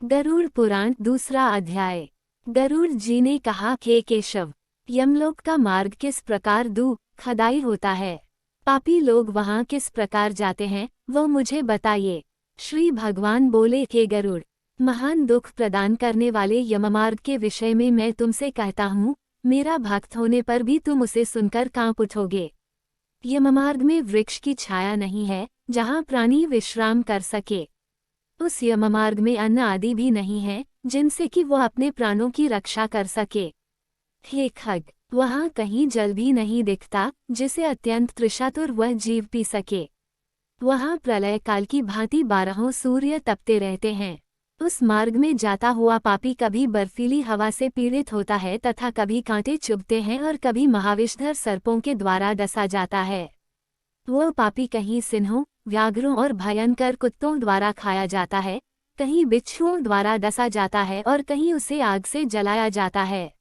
गरुड़ पुराण दूसरा अध्याय। गरुड़ जी ने कहा, हे केशव, यमलोक का मार्ग किस प्रकार दुखदायी होता है, पापी लोग वहां किस प्रकार जाते हैं, वो मुझे बताइए। श्री भगवान बोले, हे गरुड़, महान दुख प्रदान करने वाले यममार्ग के विषय में मैं तुमसे कहता हूँ, मेरा भक्त होने पर भी तुम उसे सुनकर कांप उठोगे। यममार्ग में वृक्ष की छाया नहीं है जहाँ प्राणी विश्राम कर सके। उस यममार्ग में अन्न आदि भी नहीं है जिनसे कि वो अपने प्राणों की रक्षा कर सके। हे खग, वहाँ कहीं जल भी नहीं दिखता जिसे अत्यंत तृषातुर वह जीव पी सके। वहाँ प्रलय काल की भांति 12 सूर्य तपते रहते हैं। उस मार्ग में जाता हुआ पापी कभी बर्फीली हवा से पीड़ित होता है तथा कभी कांटे चुभते हैं और कभी महाविषधर सर्पों के द्वारा डसा जाता है। वह पापी कहीं सिंहों, व्याघ्रों और भयंकर कुत्तों द्वारा खाया जाता है, कहीं बिच्छुओं द्वारा डसा जाता है और कहीं उसे आग से जलाया जाता है।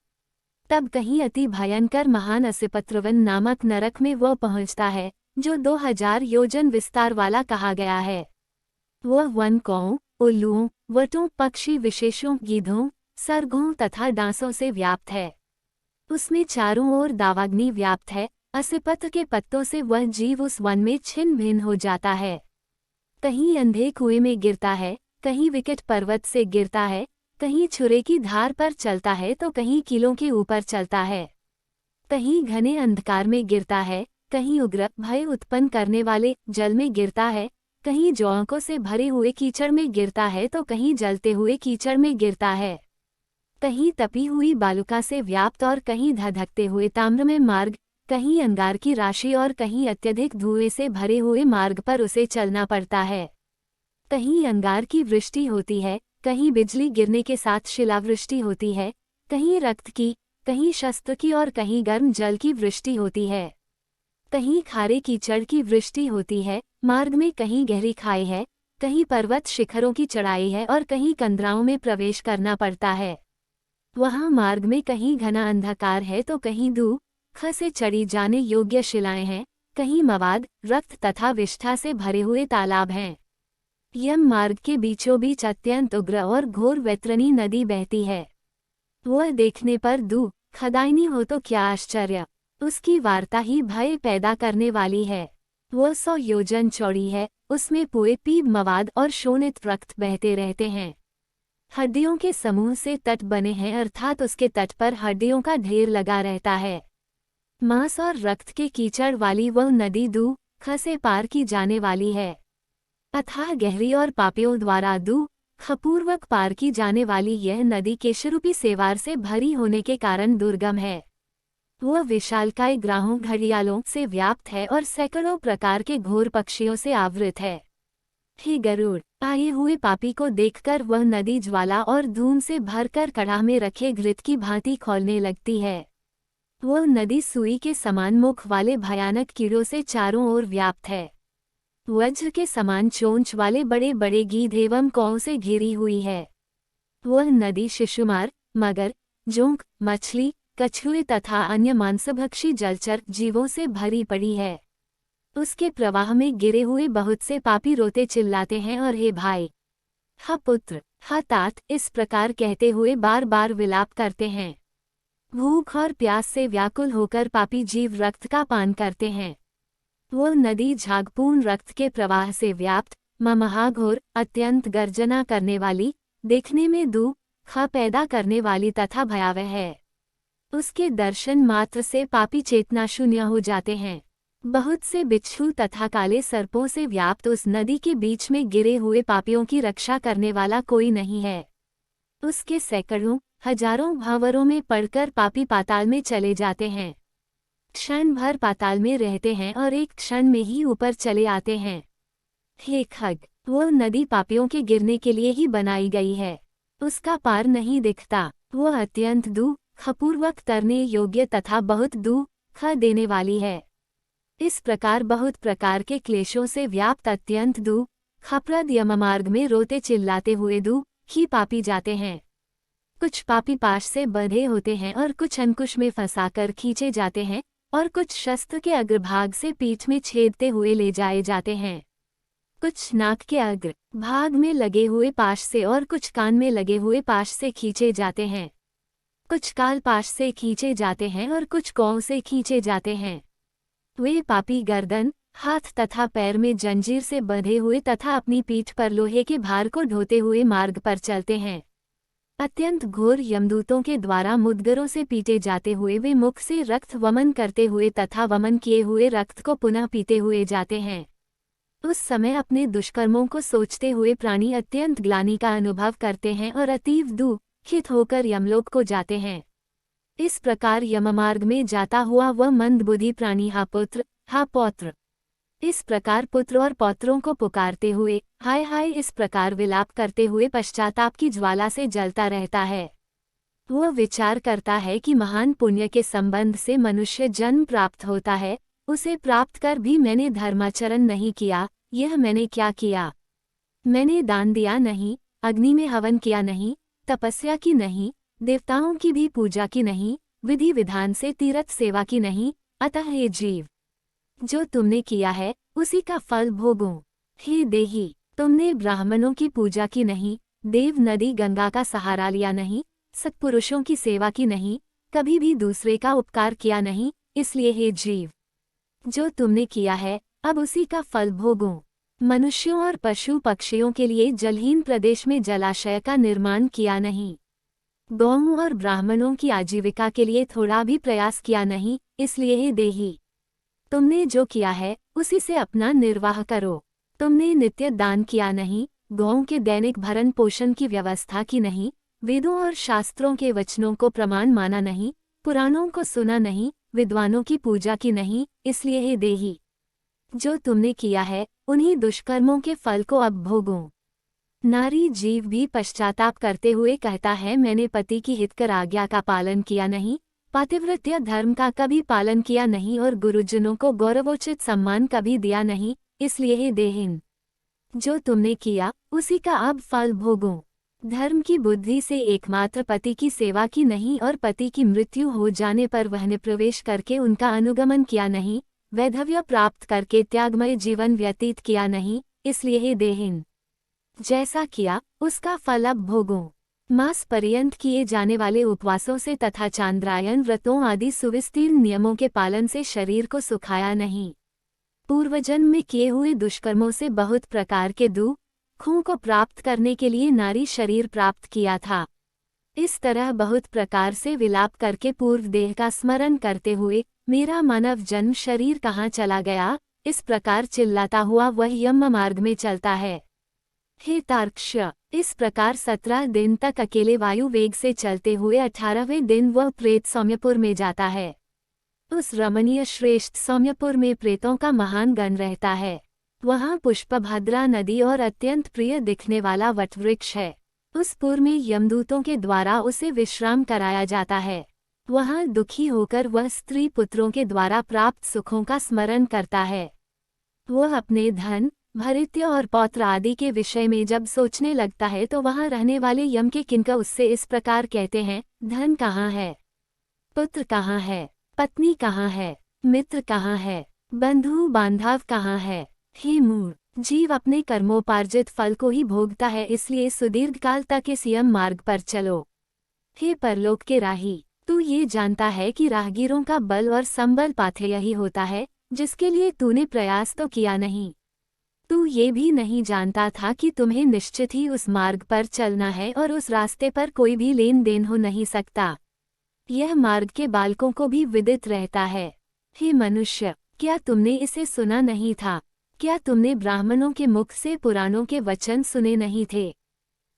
तब कहीं अति भयंकर महान असिपत्रवन नामक नरक में वह पहुंचता है, जो 2000 योजन विस्तार वाला कहा गया है। वह वन कौओं, उल्लुओं, वटों, पक्षी विशेषों, गीधों, सर्गों तथा डांसों से व्याप्त है। उसमें चारों ओर दावाग्नि व्याप्त है। असिपत्र के पत्तों से वह जीव उस वन में छिन्न भिन्न हो जाता है। कहीं अंधे कुएं में गिरता है, कहीं विकट पर्वत से गिरता है, कहीं छुरे की धार पर चलता है तो कहीं किलों के ऊपर चलता है। कहीं घने अंधकार में गिरता है, कहीं उग्र भय उत्पन्न करने वाले जल में गिरता है, कहीं जौंकों से भरे हुए कीचड़ में गिरता है तो कहीं जलते हुए कीचड़ में गिरता है। कहीं तपी हुई बालुका से व्याप्त और कहीं धधकते हुए ताम्र में मार्ग, कहीं अंगार की राशि और कहीं अत्यधिक धुएं से भरे हुए मार्ग पर उसे चलना पड़ता है। कहीं अंगार की वृष्टि होती है, कहीं बिजली गिरने के साथ शिलावृष्टि होती है, कहीं रक्त की, कहीं शस्त्र की और कहीं गर्म जल की वृष्टि होती है। कहीं खारे कीचड़ की वृष्टि होती है। मार्ग में कहीं गहरी खाई है, कहीं पर्वत शिखरों की चढ़ाई है और कहीं कंदराओं में प्रवेश करना पड़ता है। वहाँ मार्ग में कहीं घना अंधकार है तो कहीं ख से चढ़ी जाने योग्य शिलाएं हैं, कहीं मवाद, रक्त तथा विष्ठा से भरे हुए तालाब हैं। यम मार्ग के बीचों बीच अत्यंत उग्र और घोर वैतरणी नदी बहती है। वह देखने पर दुखदायिनी हो तो क्या आश्चर्य, उसकी वार्ता ही भय पैदा करने वाली है। वह 100 योजन चौड़ी है, उसमें पुए, पीप, मवाद और शोणित रक्त बहते रहते हैं। हड्डियों के समूह से तट बने हैं, अर्थात उसके तट पर हड्डियों का ढेर लगा रहता है। मांस और रक्त के कीचड़ वाली वह नदी ख से पार की जाने वाली है। अथाह गहरी और पापियों द्वारा खपूर्वक पार की जाने वाली यह नदी केशरूपी सेवार से भरी होने के कारण दुर्गम है। वह विशालकाय ग्राहों, घड़ियालों से व्याप्त है और सैकड़ों प्रकार के घोर पक्षियों से आवृत है। हे गरुड़, आए हुए पापी को देखकर वह नदी ज्वाला और धूम से भरकर कड़ाह में रखे घृत की भांति खौलने लगती है। वह नदी सुई के समान मुख वाले भयानक कीड़ों से चारों ओर व्याप्त है। वज्र के समान चोंच वाले बड़े बड़े गीध एवं कौओं से घिरी हुई है। वह नदी शिशुमार, मगर, जोंक, मछली, कछुए तथा अन्य मांसभक्षी जलचर जीवों से भरी पड़ी है। उसके प्रवाह में गिरे हुए बहुत से पापी रोते चिल्लाते हैं और हे भाई, हा पुत्र, हा तात, इस प्रकार कहते हुए बार बार विलाप करते हैं। भूख और प्यास से व्याकुल होकर पापी जीव रक्त का पान करते हैं। वह नदी झागपूर्ण रक्त के प्रवाह से व्याप्त, महाघोर, अत्यंत गर्जना करने वाली, देखने में दुख पैदा करने वाली तथा भयावह है। उसके दर्शन मात्र से पापी चेतना शून्य हो जाते हैं। बहुत से बिच्छू तथा काले सर्पों से व्याप्त उस नदी के बीच में गिरे हुए पापियों की रक्षा करने वाला कोई नहीं है। उसके सैकड़ों, हजारों भंवरों में पड़कर पापी पाताल में चले जाते हैं। क्षण भर पाताल में रहते हैं और एक क्षण में ही ऊपर चले आते हैं। हे खग, वह नदी पापियों के गिरने के लिए ही बनाई गई है। उसका पार नहीं दिखता। वह अत्यंत दुखपूर्वक तरने योग्य तथा बहुत दुख देने वाली है। इस प्रकार बहुत प्रकार के क्लेशों से व्याप्त अत्यंत दुखप्रद यममार्ग में रोते चिल्लाते हुए दुखी पापी जाते हैं। कुछ पापी पाश से बंधे होते हैं और कुछ अंकुश में फंसाकर खींचे जाते हैं और कुछ शस्त्र के अग्रभाग से पीठ में छेदते हुए ले जाए जाते हैं। कुछ नाक के अग्र भाग में लगे हुए पाश से और कुछ कान में लगे हुए पाश से खींचे जाते हैं। कुछ काल पाश से खींचे जाते हैं और कुछ कौ से खींचे जाते हैं। वे पापी गर्दन, हाथ तथा पैर में जंजीर से बंधे हुए तथा अपनी पीठ पर लोहे के भार को ढोते हुए मार्ग पर चलते हैं। अत्यंत घोर यमदूतों के द्वारा मुद्गरों से पीटे जाते हुए वे मुख से रक्त वमन करते हुए तथा वमन किए हुए रक्त को पुनः पीते हुए जाते हैं। उस समय अपने दुष्कर्मों को सोचते हुए प्राणी अत्यंत ग्लानि का अनुभव करते हैं और अतीव दुखित होकर यमलोक को जाते हैं। इस प्रकार यममार्ग में जाता हुआ वह मंदबुद्धि प्राणी हा पुत्र, हा पौत्र, इस प्रकार पुत्र और पौत्रों को पुकारते हुए हाय हाय इस प्रकार विलाप करते हुए पश्चाताप की ज्वाला से जलता रहता है। वह विचार करता है कि महान पुण्य के संबंध से मनुष्य जन्म प्राप्त होता है, उसे प्राप्त कर भी मैंने धर्माचरण नहीं किया, यह मैंने क्या किया। मैंने दान दिया नहीं, अग्नि में हवन किया नहीं, तपस्या की नहीं, देवताओं की भी पूजा की नहीं, विधि विधान से तीर्थ सेवा की नहीं, अतः हे जीव, जो तुमने किया है उसी का फल भोगो। हे देही, तुमने ब्राह्मणों की पूजा की नहीं, देव नदी गंगा का सहारा लिया नहीं, सत्पुरुषों की सेवा की नहीं, कभी भी दूसरे का उपकार किया नहीं, इसलिए हे जीव, जो तुमने किया है अब उसी का फल भोगो। मनुष्यों और पशु पक्षियों के लिए जलहीन प्रदेश में जलाशय का निर्माण किया नहीं। गौओं और ब्राह्मणों की आजीविका के लिए थोड़ा भी प्रयास किया नहीं, इसलिए हे देही, तुमने जो किया है उसी से अपना निर्वाह करो। तुमने नित्य दान किया नहीं, गौओं के दैनिक भरण पोषण की व्यवस्था की नहीं, वेदों और शास्त्रों के वचनों को प्रमाण माना नहीं, पुराणों को सुना नहीं, विद्वानों की पूजा की नहीं, इसलिए हे देही, जो तुमने किया है उन्हीं दुष्कर्मों के फल को अब भोगो। नारी जीव भी पश्चाताप करते हुए कहता है मैंने पति की हितकर आज्ञा का पालन किया नहीं, पातिव्रत्य धर्म का कभी पालन किया नहीं और गुरुजनों को गौरवोचित सम्मान कभी दिया नहीं, इसलिए हे देहीन, जो तुमने किया उसी का अब फल भोगो। धर्म की बुद्धि से एकमात्र पति की सेवा की नहीं और पति की मृत्यु हो जाने पर वहन प्रवेश करके उनका अनुगमन किया नहीं, वैधव्य प्राप्त करके त्यागमय जीवन व्यतीत किया नहीं, इसलिए हे देहीन, जैसा किया उसका फल अब भोगो। मास पर्यंत किए जाने वाले उपवासों से तथा चांद्रायन व्रतों आदि सुविस्तीर्ण नियमों के पालन से शरीर को सुखाया नहीं। पूर्वजन्म में किए हुए दुष्कर्मों से बहुत प्रकार के दुखों को प्राप्त करने के लिए नारी शरीर प्राप्त किया था। इस तरह बहुत प्रकार से विलाप करके पूर्व देह का स्मरण करते हुए मेरा मानव जन्म शरीर कहाँ चला गया, इस प्रकार चिल्लाता हुआ वह यम मार्ग में चलता है। हे तार्क्ष, इस प्रकार 17 दिन तक अकेले वायु वेग से चलते हुए 18वें दिन वह प्रेत सौम्यपुर में जाता है। उस रमणीय श्रेष्ठ सौम्यपुर में प्रेतों का महान गण रहता है। वहाँ पुष्पभद्रा नदी और अत्यंत प्रिय दिखने वाला वटवृक्ष है। उस पुर में यमदूतों के द्वारा उसे विश्राम कराया जाता है। वहाँ दुखी होकर वह स्त्री पुत्रों के द्वारा प्राप्त सुखों का स्मरण करता है। वह अपने धन, भृत्य और पौत्र आदि के विषय में जब सोचने लगता है तो वहाँ रहने वाले यम के किंकर उससे इस प्रकार कहते हैं, धन कहाँ है, पुत्र कहाँ है, पत्नी कहाँ है, मित्र कहाँ है, बंधु बांधव कहाँ है। हे मूढ़, जीव अपने कर्मोपार्जित फल को ही भोगता है, इसलिए सुदीर्घ काल तक इस यम मार्ग पर चलो। हे परलोक के राही, तू ये जानता है कि राहगीरों का बल और संबल पाथेय यही होता है, जिसके लिए तूने प्रयास तो किया नहीं। तू ये भी नहीं जानता था कि तुम्हें निश्चित ही उस मार्ग पर चलना है और उस रास्ते पर कोई भी लेन देन हो नहीं सकता। यह मार्ग के बालकों को भी विदित रहता है। हे मनुष्य, क्या तुमने इसे सुना नहीं था? क्या तुमने ब्राह्मणों के मुख से पुराणों के वचन सुने नहीं थे?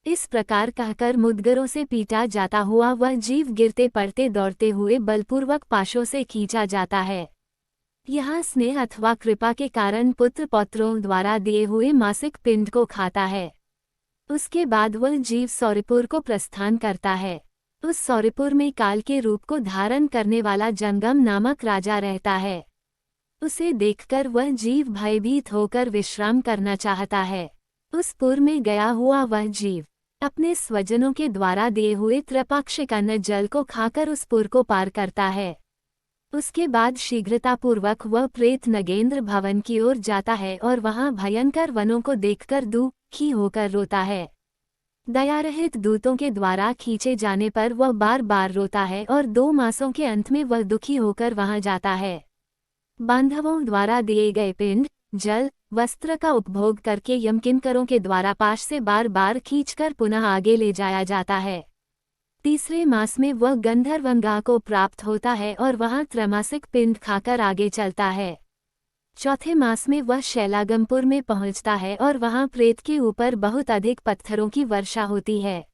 इस प्रकार कहकर मुद्गरों से पीटा जाता हुआ वह जीव गिरते पड़ते दौड़ते हुए बलपूर्वक पाशों से खींचा जाता है। यहाँ स्नेह अथवा कृपा के कारण पुत्र पौत्रों द्वारा दिए हुए मासिक पिंड को खाता है। उसके बाद वह जीव सौरपुर को प्रस्थान करता है। उस सौरपुर में काल के रूप को धारण करने वाला जंगम नामक राजा रहता है। उसे देखकर वह जीव भयभीत होकर विश्राम करना चाहता है। उस पुर में गया हुआ वह जीव अपने स्वजनों के द्वारा दिए हुए त्रैपाक्षिक अन्न जल को खाकर उस पुर को पार करता है। उसके बाद शीघ्रतापूर्वक वह प्रेत नगेंद्र भवन की ओर जाता है और वहां भयंकर वनों को देखकर दुखी होकर रोता है। दयारहित दूतों के द्वारा खींचे जाने पर वह बार बार रोता है और 2 मासों के अंत में वह दुखी होकर वहां जाता है। बांधवों द्वारा दिए गए पिंड, जल, वस्त्र का उपभोग करके यमकिंकरों के द्वारा पाश से बार बार खींचकर पुनः आगे ले जाया जाता है। तीसरे मास में वह गंधर्वंगा को प्राप्त होता है और वहां त्रैमासिक पिंड खाकर आगे चलता है। चौथे मास में वह शैलागमपुर में पहुंचता है और वहां प्रेत के ऊपर बहुत अधिक पत्थरों की वर्षा होती है।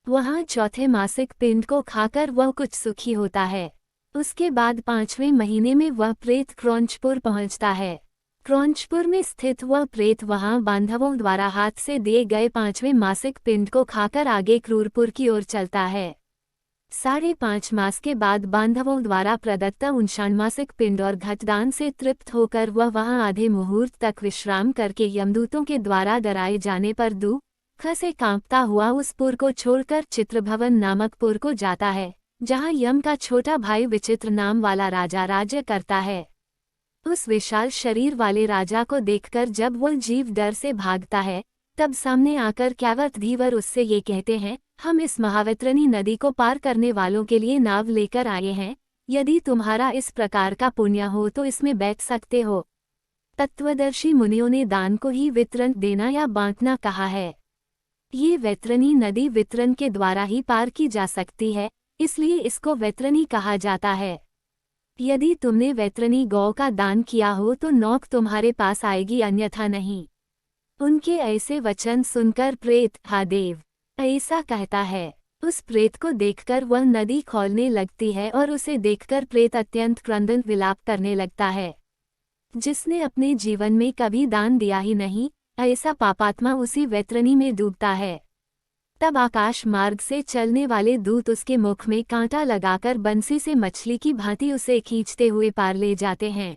वहां चौथे मासिक पिंड को खाकर वह कुछ सुखी होता है। उसके बाद 5वें महीने में वह प्रेत क्रौंचपुर पहुंचता है। क्रौंचपुर में स्थित वह प्रेत वहां बांधवों द्वारा हाथ से दिए गए 5वें मासिक पिंड को खाकर आगे क्रूरपुर की ओर चलता है। 5.5 मास के बाद बांधवों द्वारा प्रदत्त 59 मासिक पिंड और घटदान से तृप्त होकर वह वहां आधे मुहूर्त तक विश्राम करके यमदूतों के द्वारा डराए जाने पर दुख से कांपता हुआ उस पुर को छोड़कर चित्रभवन नामक पुर को जाता है, जहां यम का छोटा भाई विचित्र नाम वाला राजा राज्य करता है। उस विशाल शरीर वाले राजा को देखकर जब वह जीव डर से भागता है, तब सामने आकर कैवत धीवर उससे ये कहते हैं, हम इस महावितरणी नदी को पार करने वालों के लिए नाव लेकर आए हैं। यदि तुम्हारा इस प्रकार का पुण्य हो तो इसमें बैठ सकते हो। तत्वदर्शी मुनियों ने दान को ही वितरण देना या बांटना कहा है। ये वैतरणी नदी वितरण के द्वारा ही पार की जा सकती है, इसलिए इसको वैतरणी कहा जाता है। यदि तुमने वैतरणी गौ का दान किया हो तो नौक तुम्हारे पास आएगी, अन्यथा नहीं। उनके ऐसे वचन सुनकर प्रेत, हा देव, ऐसा कहता है। उस प्रेत को देखकर वह नदी खौलने लगती है और उसे देखकर प्रेत अत्यंत क्रंदन विलाप करने लगता है। जिसने अपने जीवन में कभी दान दिया ही नहीं, ऐसा पापात्मा उसी वैतरणी में डूबता है। तब आकाश मार्ग से चलने वाले दूत उसके मुख में कांटा लगाकर बंसी से मछली की भांति उसे खींचते हुए पार ले जाते हैं।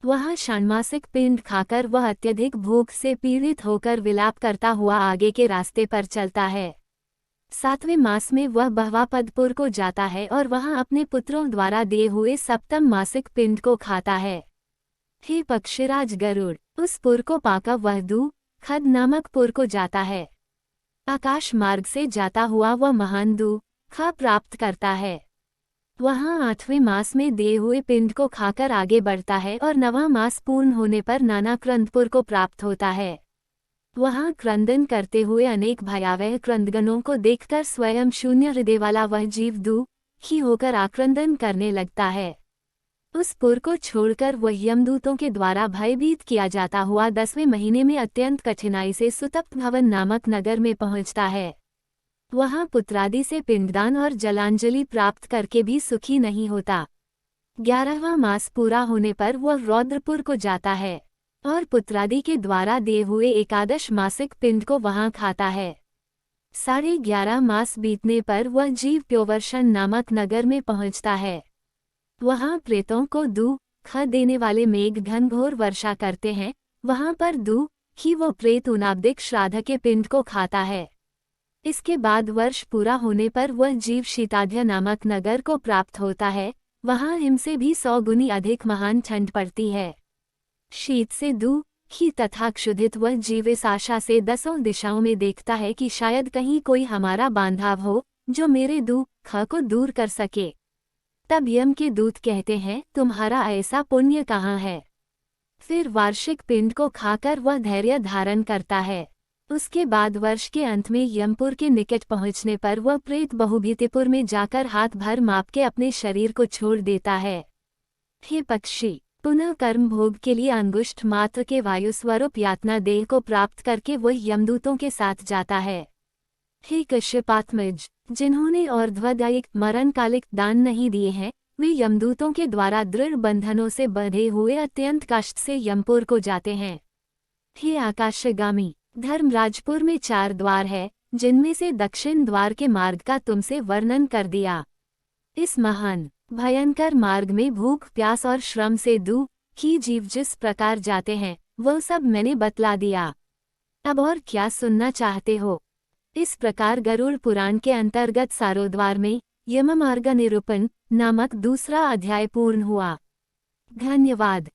वहां षाण्मासिक पिंड खाकर वह अत्यधिक भूख से पीड़ित होकर विलाप करता हुआ आगे के रास्ते पर चलता है। 7वें मास में वह बहवापदपुर को जाता है और वहां अपने पुत्रों द्वारा दिए हुए 7म मासिक पिंड को खाता है। हे पक्षीराज गरुड़, उस पुर को पाकर वह खद नामक पुर को जाता है। आकाश मार्ग से जाता हुआ वह महान दुख प्राप्त करता है। वहां 8वें मास में दिए हुए पिंड को खाकर आगे बढ़ता है और 9वां मास पूर्ण होने पर नाना क्रंदपुर को प्राप्त होता है। वहां क्रंदन करते हुए अनेक भयावह क्रंदगणों को देखकर स्वयं शून्य हृदय वाला वह जीव दुखी होकर आक्रंदन करने लगता है। उस पुर को छोड़कर वह यमदूतों के द्वारा भयभीत किया जाता हुआ 10वें महीने में अत्यंत कठिनाई से सुतप्त भवन नामक नगर में पहुंचता है। वहां पुत्रादि से पिंडदान और जलांजलि प्राप्त करके भी सुखी नहीं होता। 11वां मास पूरा होने पर वह रौद्रपुर को जाता है और पुत्रादि के द्वारा दिए हुए 11 मासिक पिंड को वहां खाता है। 11.5 मास बीतने पर वह जीव प्योवर्षण नामक नगर में पहुंचता है। वहां प्रेतों को दुख देने वाले मेघ घनघोर वर्षा करते हैं। वहां पर दुखी वो प्रेत उनाब्दिक श्राद्ध के पिंड को खाता है। इसके बाद वर्ष पूरा होने पर वह जीव शीताध्य नामक नगर को प्राप्त होता है। वहां हिम से भी 100 गुनी अधिक महान ठंड पड़ती है। शीत से दुखी तथा क्षुधित वह जीव इस आशा से 10 दिशाओं में देखता है कि शायद कहीं कोई हमारा बांधव हो जो मेरे दुख को दूर कर सके। तब यम के दूत कहते हैं, तुम्हारा ऐसा पुण्य कहाँ है? फिर वार्षिक पिंड को खाकर वह धैर्य धारण करता है। उसके बाद वर्ष के अंत में यमपुर के निकट पहुंचने पर वह प्रेत बहुभीतिपुर में जाकर हाथ भर माप के अपने शरीर को छोड़ देता है। हे पक्षी, पुनः कर्म भोग के लिए अंगुष्ठ मात्र के वायु स्वरूप यातना देह को प्राप्त करके वह यमदूतों के साथ जाता है। हे कश्यपात्मज, जिन्होंने और्ध्वदायिक मरणकालिक दान नहीं दिए हैं, वे यमदूतों के द्वारा दृढ़ बंधनों से बंधे हुए अत्यंत कष्ट से यमपुर को जाते हैं। हे आकाशगामी, धर्मराजपुर में 4 द्वार है, जिनमें से दक्षिण द्वार के मार्ग का तुमसे वर्णन कर दिया। इस महान भयंकर मार्ग में भूख प्यास और श्रम से दुखी जीव जिस प्रकार जाते हैं, वह सब मैंने बतला दिया। अब और क्या सुनना चाहते हो? इस प्रकार गरुड़ पुराण के अंतर्गत सारोद्वार में यममार्ग निरूपण नामक दूसरा अध्याय पूर्ण हुआ। धन्यवाद।